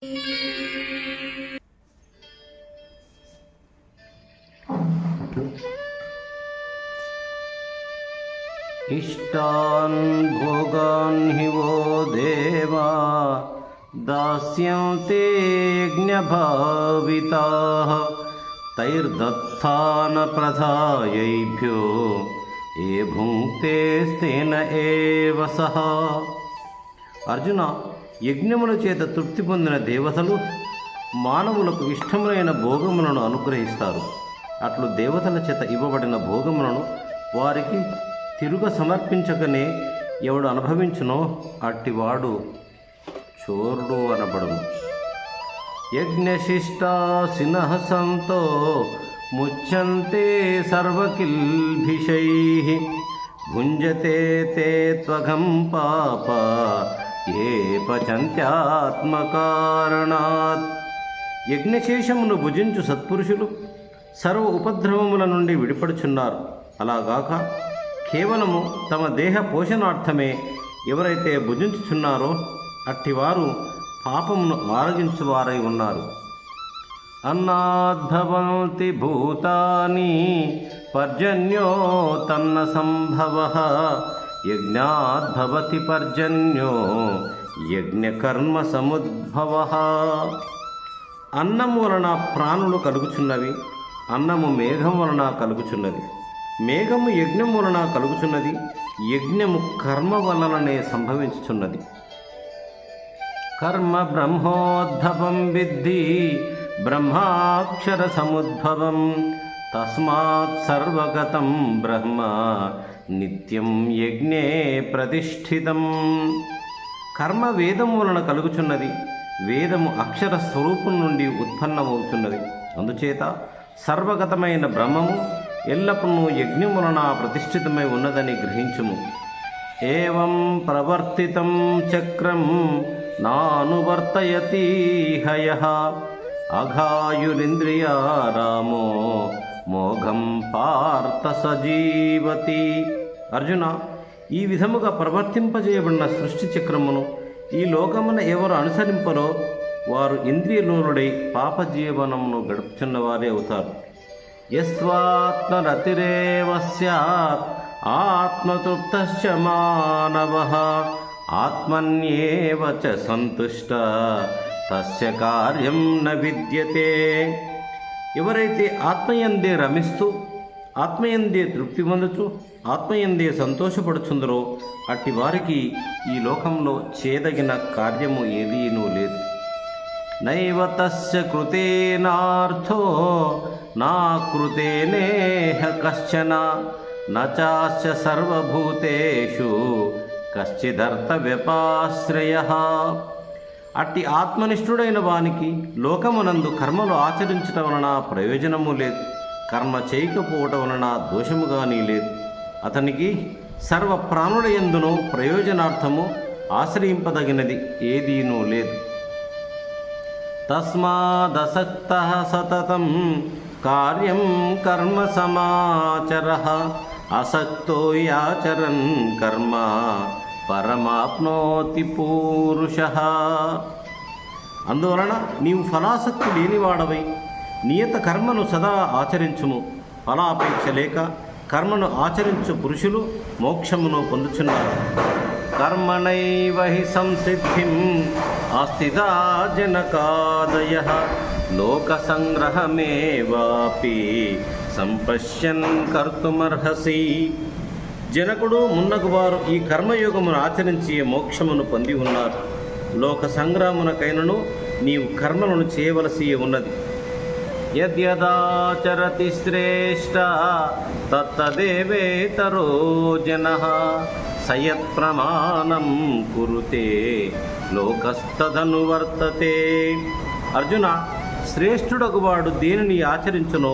इष्टान् भोगान् हि वो देवा दास्यन्ते यज्ञभाविताः तैर्दत्तानप्रधायैभ्यो ये भुङ्क्ते तेन एव सः। అర్జున, యజ్ఞముల చేత తృప్తి పొందిన దేవతలు మానవులకు ఇష్టమైన భోగములను అనుగ్రహిస్తారు. అట్లు దేవతల చేత ఇవ్వబడిన భోగములను వారికి తిరుగ సమర్పించకనే ఎవడు అనుభవించునో అట్టివాడు చోరుడు అనబడును. యజ్ఞశిష్టాసినః సంతో ముచ్యంతే సర్వకిల్భిషైః భుంజతే తే త్వగం పాప ఏ పచంత్యాత్మకారణాత్. యజ్ఞశేషమును భుజించు సత్పురుషులు సర్వ ఉపద్రవముల నుండి విడిపడుచున్నారు. అలాగాక కేవలము తమ దేహ పోషణార్థమే ఎవరైతే భుజించుచున్నారో అట్టివారు పాపమును ఆరగించువారై ఉన్నారు. అన్నాద్భవంతి భూతాని పర్జన్యో తన్న సంభవః యజ్ఞాద్భవతి పర్జన్యో యజ్ఞకర్మ సముద్భవః. అన్నము వలన ప్రాణులు కలుగుచున్నవి, అన్నము మేఘం వలన కలుగుచున్నది, మేఘము యజ్ఞం వలన కలుగుచున్నది, యజ్ఞము కర్మ వలననే సంభవించుచున్నది. కర్మ బ్రహ్మోద్భవం విద్ధి బ్రహ్మాక్షర సముద్భవం తస్మాత్ సర్వగతం బ్రహ్మ నిత్యం యజ్ఞే ప్రతిష్ఠితం. కర్మ వేదము వలన కలుగుచున్నది, వేదము అక్షర స్వరూపం నుండి ఉత్పన్నమవుతున్నది. అందుచేత సర్వగతమైన బ్రహ్మము ఎల్లప్పుడూ యజ్ఞం వలన ప్రతిష్ఠితమై ఉన్నదని గ్రహించుము. ఏవం ప్రవర్తితం చక్రం నానువర్తయతి హయః అఘాయురింద్రియారామో మోఘం పార్థ సజీవతి. అర్జున, ఈ విధముగా ప్రవర్తింపజేయబడిన సృష్టి చక్రమును ఈ లోకమున ఎవరు అనుసరింపరో వారు ఇంద్రియలోనుడై పాపజీవనమును గడుపుచున్నవారే అవుతారు. యస్వాత్మరతిరేవ స్యాత్ ఆత్మతృప్తశ్చ మానవః ఆత్మన్యేవ చ సంతుష్ట తస్య కార్యం న విద్యతే. ఎవరైతే ఆత్మయందే రమిస్తూ ఆత్మయందే తృప్తి పొందుచు ఆత్మయందే సంతోషపడుచుందరో అట్టి వారికి ఈ లోకంలో చేయదగిన కార్యము ఏదీనూ లేదు. నైవ తస్య కృతేనార్థో నా కృతేనేహ కశ్చన నచాస్య సర్వభూతేషు కశ్చిదర్థ వ్యపాశ్రయః. అట్టి ఆత్మనిష్ఠుడైన వానికి లోకమునందు కర్మలు ఆచరించటం వలన ప్రయోజనము లేదు, కర్మ చేయకపోవటం వలన దోషము కానీ లేదు. అతనికి సర్వ ప్రాణుల యందును ప్రయోజనార్థము ఆశ్రయింపదగినది ఏదీనూ లేదు. తస్మాదసక్తః సతతం కార్యం కర్మ సమాచరః అసక్తో యాచరన్ కర్మ పరమాప్నోతి పూరుషః. అందువలన నీవు ఫలాసక్తి లేనివాడవై నియత కర్మను సదా ఆచరించుము. ఫలాపేక్ష లేక కర్మను ఆచరించు పురుషులు మోక్షమును పొందుచున్నారు. కర్మణైవ హి సంసిద్ధిం ఆస్థితా జనకాదయః లోక సంగ్రహమేవాపి సంపశ్యన్ కర్తుమర్హసి. జనకుడు మున్నగు వారు ఈ కర్మయోగమును ఆచరించి మోక్షమును పొంది ఉన్నారు. లోక సంగ్రామునకైనను నీవు కర్మలను చేయవలసి ఉన్నది. యద్యదాచరతి శ్రేష్ఠ తత్తదేవేతరో జనః సయత్ ప్రమాణం కురుతే లోకస్తదనువర్తతే. అర్జున, శ్రేష్ఠుడగు వాడు దేనిని ఆచరించునో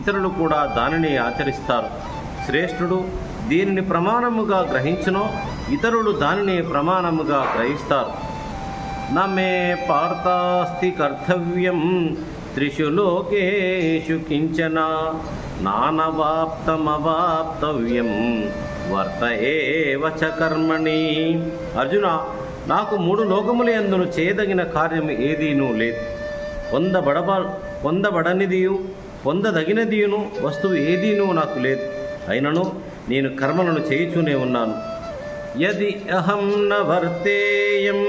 ఇతరులు కూడా దానిని ఆచరిస్తారు. శ్రేష్ఠుడు దీనిని ప్రమాణముగా గ్రహించునో ఇతరులు దానిని ప్రమాణముగా గ్రహిస్తారు. నమే పార్థాస్తి కర్తవ్యం త్రిషు లోకేషు కించన నానవాప్తమవాప్తవ్యం వర్త ఏవ చ కర్మణి. అర్జున, నాకు 3 లోకముల యందును చేయదగిన కార్యము ఏదీనూ లేదు. పొందబడనిదియు పొందదగినదియును వస్తువు ఏదీనూ నాకు లేదు. అయినను నేను కర్మలను చేయుచూనే ఉన్నాను. యది అహం న వర్తేయం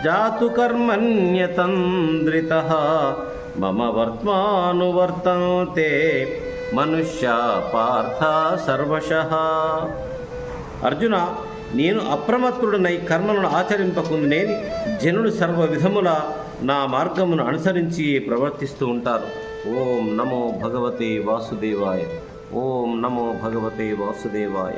జాతు కర్మణ్యతంద్రితః మమ వర్త్మానువర్తంతే మనుష్య పార్థ సర్వశః. అర్జున, నేను అప్రమత్తుడనై కర్మలను ఆచరింపకుందునేని జనులు సర్వ విధముల నా మార్గమును అనుసరించి ప్రవర్తిస్తూ ఉంటారు. ఓం నమో భగవతే వాసుదేవాయ. ఓం నమో భగవతే వాసుదేవాయ.